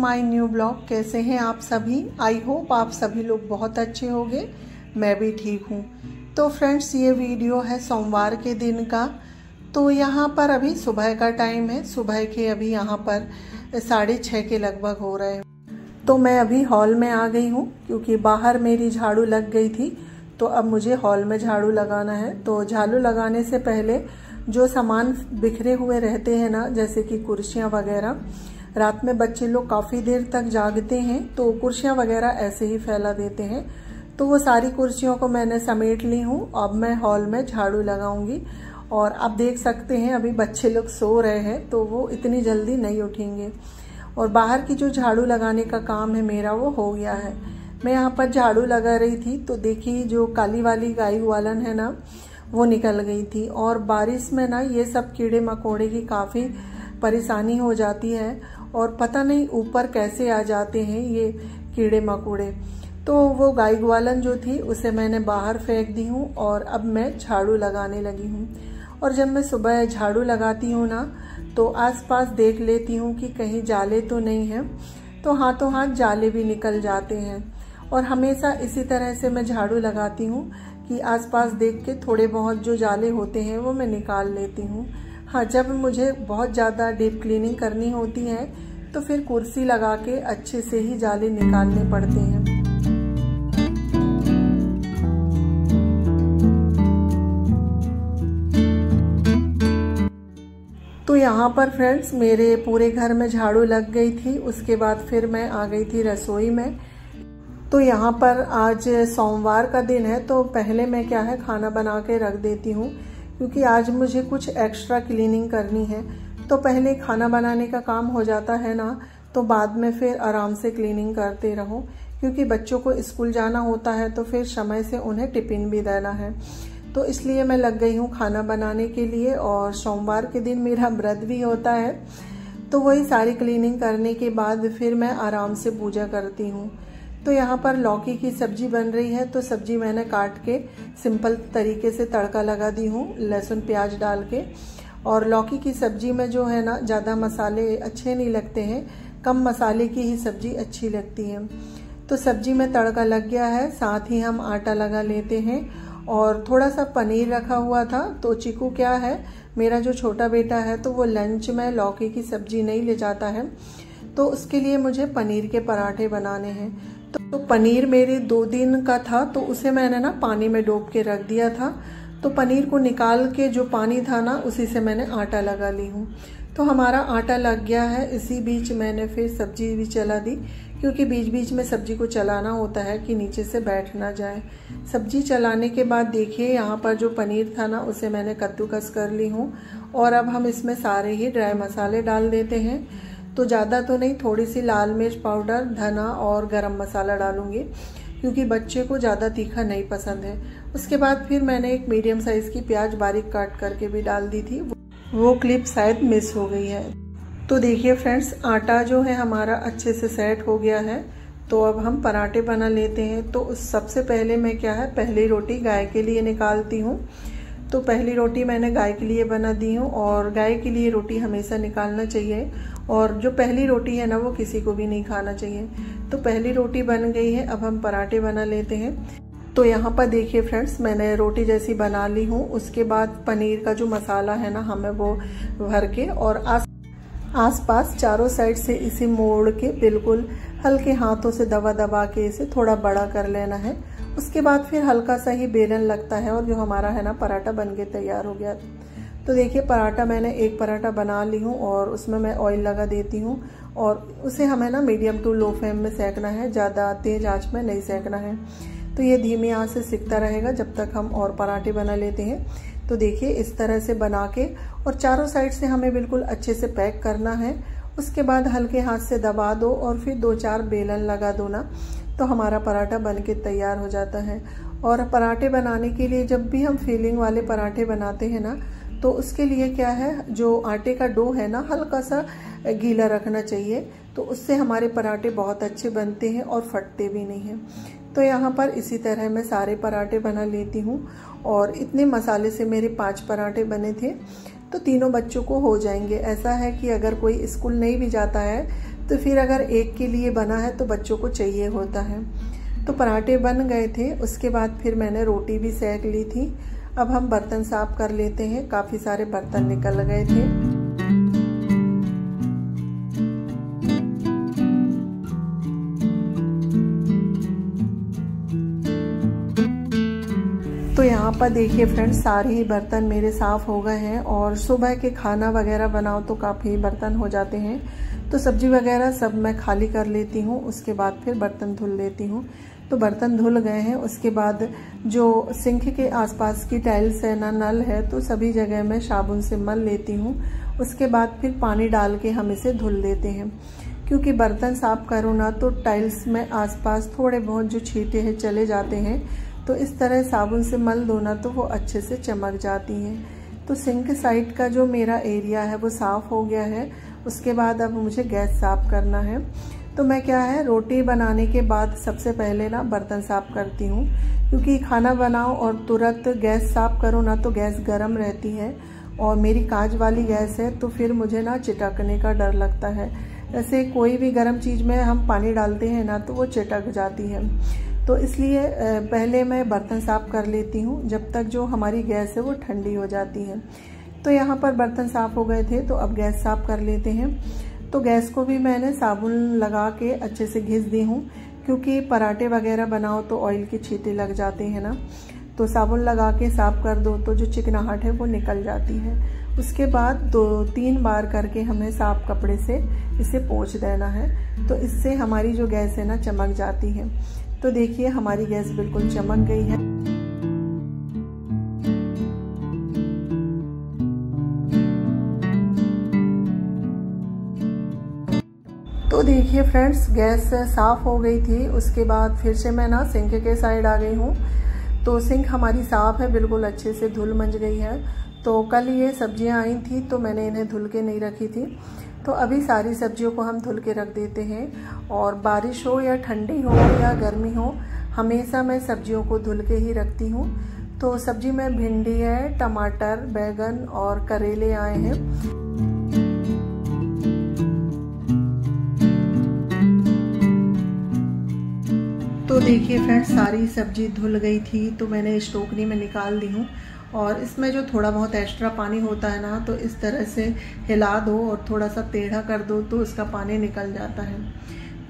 My new blog. कैसे हैं आप सभी? आई होप आप सभी लोग बहुत अच्छे होंगे। मैं भी ठीक हूँ। तो फ्रेंड्स, ये वीडियो है सोमवार के दिन का। तो यहाँ पर अभी सुबह का टाइम है। सुबह के अभी यहाँ पर 6:30 के लगभग हो रहे हैं। तो मैं अभी हॉल में आ गई हूँ क्योंकि बाहर मेरी झाड़ू लग गई थी। तो अब मुझे हॉल में झाड़ू लगाना है। तो झाड़ू लगाने से पहले जो सामान बिखरे हुए रहते हैं ना, जैसे कि कुर्सियाँ वगैरह, रात में बच्चे लोग काफ़ी देर तक जागते हैं तो कुर्सियाँ वगैरह ऐसे ही फैला देते हैं। तो वो सारी कुर्सियों को मैंने समेट ली हूँ। अब मैं हॉल में झाड़ू लगाऊंगी। और आप देख सकते हैं अभी बच्चे लोग सो रहे हैं तो वो इतनी जल्दी नहीं उठेंगे। और बाहर की जो झाड़ू लगाने का काम है मेरा, वो हो गया है। मैं यहाँ पर झाड़ू लगा रही थी तो देखिए जो काली वाली गाय वालन है ना, वो निकल गई थी। और बारिश में ना ये सब कीड़े मकोड़े की काफ़ी परेशानी हो जाती है और पता नहीं ऊपर कैसे आ जाते हैं ये कीड़े मकोड़े। तो वो गाय ग्वालन जो थी उसे मैंने बाहर फेंक दी हूँ और अब मैं झाड़ू लगाने लगी हूँ। और जब मैं सुबह झाड़ू लगाती हूँ ना, तो आसपास देख लेती हूँ कि कहीं जाले तो नहीं है। तो हाथों हाथ जाले भी निकल जाते हैं। और हमेशा इसी तरह से मैं झाड़ू लगाती हूँ कि आसपास देख के थोड़े बहुत जो जाले होते हैं वो मैं निकाल लेती हूँ। हाँ, जब मुझे बहुत ज़्यादा डीप क्लीनिंग करनी होती है तो फिर कुर्सी लगा के अच्छे से ही जाले निकालने पड़ते हैं। तो यहाँ पर फ्रेंड्स मेरे पूरे घर में झाड़ू लग गई थी। उसके बाद फिर मैं आ गई थी रसोई में। तो यहाँ पर आज सोमवार का दिन है तो पहले मैं क्या है खाना बना के रख देती हूँ क्योंकि आज मुझे कुछ एक्स्ट्रा क्लीनिंग करनी है। तो पहले खाना बनाने का काम हो जाता है ना, तो बाद में फिर आराम से क्लीनिंग करते रहो क्योंकि बच्चों को स्कूल जाना होता है तो फिर समय से उन्हें टिफिन भी देना है। तो इसलिए मैं लग गई हूँ खाना बनाने के लिए। और सोमवार के दिन मेरा व्रत भी होता है। तो वही सारी क्लीनिंग करने के बाद फिर मैं आराम से पूजा करती हूँ। तो यहाँ पर लौकी की सब्जी बन रही है। तो सब्जी मैंने काट के सिंपल तरीके से तड़का लगा दी हूँ लहसुन प्याज डाल के। और लौकी की सब्जी में जो है ना, ज़्यादा मसाले अच्छे नहीं लगते हैं, कम मसाले की ही सब्जी अच्छी लगती है। तो सब्जी में तड़का लग गया है, साथ ही हम आटा लगा लेते हैं। और थोड़ा सा पनीर रखा हुआ था। तो चिकू क्या है, मेरा जो छोटा बेटा है, तो वो लंच में लौकी की सब्जी नहीं ले जाता है। तो उसके लिए मुझे पनीर के पराठे बनाने हैं। तो पनीर मेरे 2 दिन का था तो उसे मैंने ना पानी में डूब के रख दिया था। तो पनीर को निकाल के जो पानी था ना, उसी से मैंने आटा लगा ली हूँ। तो हमारा आटा लग गया है। इसी बीच मैंने फिर सब्जी भी चला दी क्योंकि बीच बीच में सब्जी को चलाना होता है कि नीचे से बैठ ना जाए। सब्जी चलाने के बाद देखिए यहाँ पर जो पनीर था ना, उसे मैंने कद्दूकस कर ली हूँ। और अब हम इसमें सारे ही ड्राई मसाले डाल देते हैं। तो ज़्यादा तो नहीं, थोड़ी सी लाल मिर्च पाउडर, धना और गरम मसाला डालूंगी क्योंकि बच्चे को ज़्यादा तीखा नहीं पसंद है। उसके बाद फिर मैंने एक मीडियम साइज़ की प्याज बारीक काट करके भी डाल दी थी। वो क्लिप शायद मिस हो गई है। तो देखिए फ्रेंड्स, आटा जो है हमारा अच्छे से सेट हो गया है। तो अब हम पराठे बना लेते हैं। तो सबसे पहले मैं क्या है, पहली रोटी गाय के लिए निकालती हूँ। तो पहली रोटी मैंने गाय के लिए बना दी हूँ। और गाय के लिए रोटी हमेशा निकालना चाहिए। और जो पहली रोटी है ना, वो किसी को भी नहीं खाना चाहिए। तो पहली रोटी बन गई है। अब हम पराठे बना लेते हैं। तो यहाँ पर देखिए फ्रेंड्स, मैंने रोटी जैसी बना ली हूँ। उसके बाद पनीर का जो मसाला है ना, हमें वो भर के और आसपास चारों साइड से इसे मोड़ के बिल्कुल हल्के हाथों से दबा दबा के इसे थोड़ा बड़ा कर लेना है। उसके बाद फिर हल्का सा ही बेलन लगता है और जो हमारा है ना पराठा बन के तैयार हो गया। तो देखिए पराठा मैंने एक पराठा बना ली हूँ और उसमें मैं ऑयल लगा देती हूँ। और उसे हमें ना मीडियम टू लो फ्लेम में सेकना है, ज़्यादा तेज आंच में नहीं सेकना है। तो ये धीमी आंच से सिकता रहेगा जब तक हम और पराठे बना लेते हैं। तो देखिए इस तरह से बना के और चारों साइड से हमें बिल्कुल अच्छे से पैक करना है। उसके बाद हल्के हाथ से दबा दो और फिर 2-4 बेलन लगा दो ना, तो हमारा पराठा बनके तैयार हो जाता है। और पराठे बनाने के लिए जब भी हम फिलिंग वाले पराठे बनाते हैं ना, तो उसके लिए क्या है, जो आटे का डो है ना, हल्का सा गीला रखना चाहिए। तो उससे हमारे पराठे बहुत अच्छे बनते हैं और फटते भी नहीं हैं। तो यहाँ पर इसी तरह मैं सारे पराठे बना लेती हूँ। और इतने मसाले से मेरे 5 पराठे बने थे। तो तीनों बच्चों को हो जाएंगे। ऐसा है कि अगर कोई स्कूल नहीं भी जाता है तो फिर अगर एक के लिए बना है तो बच्चों को चाहिए होता है। तो पराठे बन गए थे, उसके बाद फिर मैंने रोटी भी सेक ली थी। अब हम बर्तन साफ कर लेते हैं, काफ़ी सारे बर्तन निकल गए थे। तो यहाँ पर देखिए फ्रेंड्स, सारे ही बर्तन मेरे साफ़ हो गए हैं। और सुबह के खाना वगैरह बनाओ तो काफ़ी बर्तन हो जाते हैं, तो सब्जी वगैरह सब मैं खाली कर लेती हूँ, उसके बाद फिर बर्तन धुल लेती हूँ। तो बर्तन धुल गए हैं, उसके बाद जो सिंक के आसपास की टाइल्स है ना, नल है, तो सभी जगह मैं साबुन से मल लेती हूँ। उसके बाद फिर पानी डाल के हम इसे धुल लेते हैं, क्योंकि बर्तन साफ करो ना तो टाइल्स में आसपास थोड़े बहुत जो छींटे हैं चले जाते हैं, तो इस तरह साबुन से मल दो ना तो वो अच्छे से चमक जाती हैं। तो सिंक साइड का जो मेरा एरिया है वो साफ़ हो गया है। उसके बाद अब मुझे गैस साफ़ करना है। तो मैं क्या है, रोटी बनाने के बाद सबसे पहले ना बर्तन साफ़ करती हूँ, क्योंकि खाना बनाओ और तुरंत गैस साफ़ करो ना तो गैस गर्म रहती है, और मेरी कांच वाली गैस है तो फिर मुझे ना चिटकने का डर लगता है। ऐसे कोई भी गर्म चीज़ में हम पानी डालते हैं ना तो वो चिटक जाती है, तो इसलिए पहले मैं बर्तन साफ़ कर लेती हूँ जब तक जो हमारी गैस है वो ठंडी हो जाती है। तो यहाँ पर बर्तन साफ़ हो गए थे, तो अब गैस साफ़ कर लेते हैं। तो गैस को भी मैंने साबुन लगा के अच्छे से घिस दी हूँ, क्योंकि पराठे वगैरह बनाओ तो ऑयल के छींटे लग जाते हैं ना, तो साबुन लगा के साफ़ कर दो तो जो चिकनाहट है वो निकल जाती है। उसके बाद 2-3 बार करके हमें साफ़ कपड़े से इसे पोंछ देना है, तो इससे हमारी जो गैस है ना चमक जाती है। तो देखिए हमारी गैस बिल्कुल चमक गई है। तो देखिए फ्रेंड्स, गैस साफ़ हो गई थी। उसके बाद फिर से मैं ना सिंक के साइड आ गई हूँ। तो सिंक हमारी साफ़ है, बिल्कुल अच्छे से धुल मंज गई है। तो कल ये सब्जियाँ आई थी तो मैंने इन्हें धुल के नहीं रखी थी, तो अभी सारी सब्जियों को हम धुल के रख देते हैं। और बारिश हो या ठंडी हो या गर्मी हो, हमेशा मैं सब्जियों को धुल के ही रखती हूँ। तो सब्जी में भिंडी है, टमाटर, बैगन और करेले आए हैं। तो देखिए फ्रेंड्स, सारी सब्जी धुल गई थी तो मैंने इस टोकरी में निकाल दी हूँ। और इसमें जो थोड़ा बहुत एक्स्ट्रा पानी होता है ना, तो इस तरह से हिला दो और थोड़ा सा टेढ़ा कर दो तो इसका पानी निकल जाता है।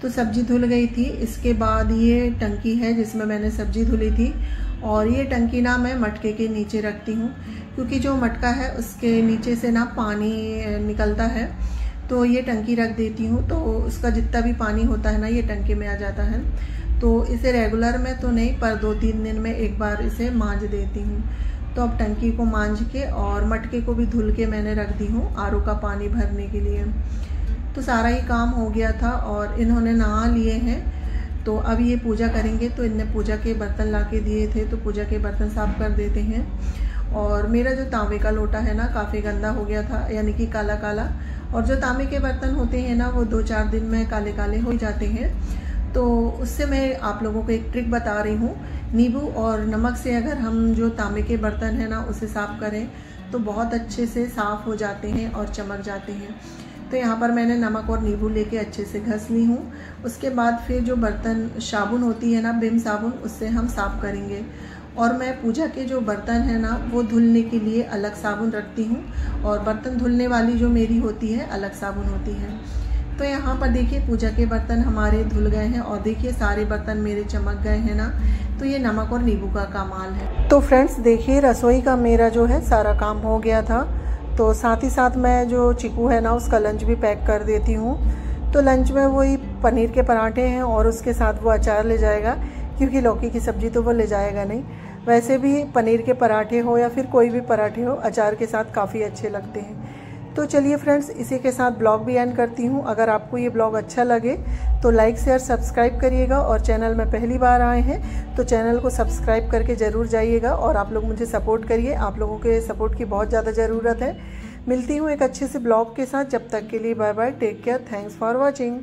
तो सब्जी धुल गई थी। इसके बाद ये टंकी है जिसमें मैंने सब्जी धुली थी, और ये टंकी ना मैं मटके के नीचे रखती हूँ, क्योंकि जो मटका है उसके नीचे से ना पानी निकलता है। तो ये टंकी रख देती हूँ, तो उसका जितना भी पानी होता है ना ये टंकी में आ जाता है। तो इसे रेगुलर में तो नहीं, पर 2-3 दिन में एक बार इसे मांज देती हूँ। तो अब टंकी को मांज के और मटके को भी धुल के मैंने रख दी हूँ आरओ का पानी भरने के लिए। तो सारा ही काम हो गया था और इन्होंने नहा लिए हैं। तो अब ये पूजा करेंगे, तो इनने पूजा के बर्तन ला के दिए थे, तो पूजा के बर्तन साफ कर देते हैं। और मेरा जो तांबे का लोटा है ना काफ़ी गंदा हो गया था, यानी कि काला काला। और जो तांबे के बर्तन होते हैं ना वो 2-4 दिन में काले काले हो जाते हैं। तो उससे मैं आप लोगों को एक ट्रिक बता रही हूँ। नींबू और नमक से अगर हम जो तांबे के बर्तन हैं ना उसे साफ़ करें तो बहुत अच्छे से साफ़ हो जाते हैं और चमक जाते हैं। तो यहाँ पर मैंने नमक और नींबू लेके अच्छे से घस ली हूँ। उसके बाद फिर जो बर्तन साबुन होती है ना, विम साबुन, उससे हम साफ़ करेंगे। और मैं पूजा के जो बर्तन है ना वो धुलने के लिए अलग साबुन रखती हूँ, और बर्तन धुलने वाली जो मेरी होती है अलग साबुन होती है। तो यहाँ पर देखिए पूजा के बर्तन हमारे धुल गए हैं, और देखिए सारे बर्तन मेरे चमक गए हैं ना। तो ये नमक और नींबू का कमाल है। तो फ्रेंड्स देखिए रसोई का मेरा जो है सारा काम हो गया था। तो साथ ही साथ मैं जो चिकू है ना उसका लंच भी पैक कर देती हूँ। तो लंच में वही पनीर के पराठे हैं और उसके साथ वो अचार ले जाएगा, क्योंकि लौकी की सब्ज़ी तो वो ले जाएगा नहीं। वैसे भी पनीर के पराठे हो या फिर कोई भी पराठे हो, अचार के साथ काफ़ी अच्छे लगते हैं। तो चलिए फ्रेंड्स, इसी के साथ ब्लॉग भी एंड करती हूँ। अगर आपको ये ब्लॉग अच्छा लगे तो लाइक शेयर सब्सक्राइब करिएगा, और चैनल में पहली बार आए हैं तो चैनल को सब्सक्राइब करके ज़रूर जाइएगा। और आप लोग मुझे सपोर्ट करिए, आप लोगों के सपोर्ट की बहुत ज़्यादा ज़रूरत है। मिलती हूँ एक अच्छे से ब्लॉग के साथ, जब तक के लिए bye bye, take care, thanks for watching.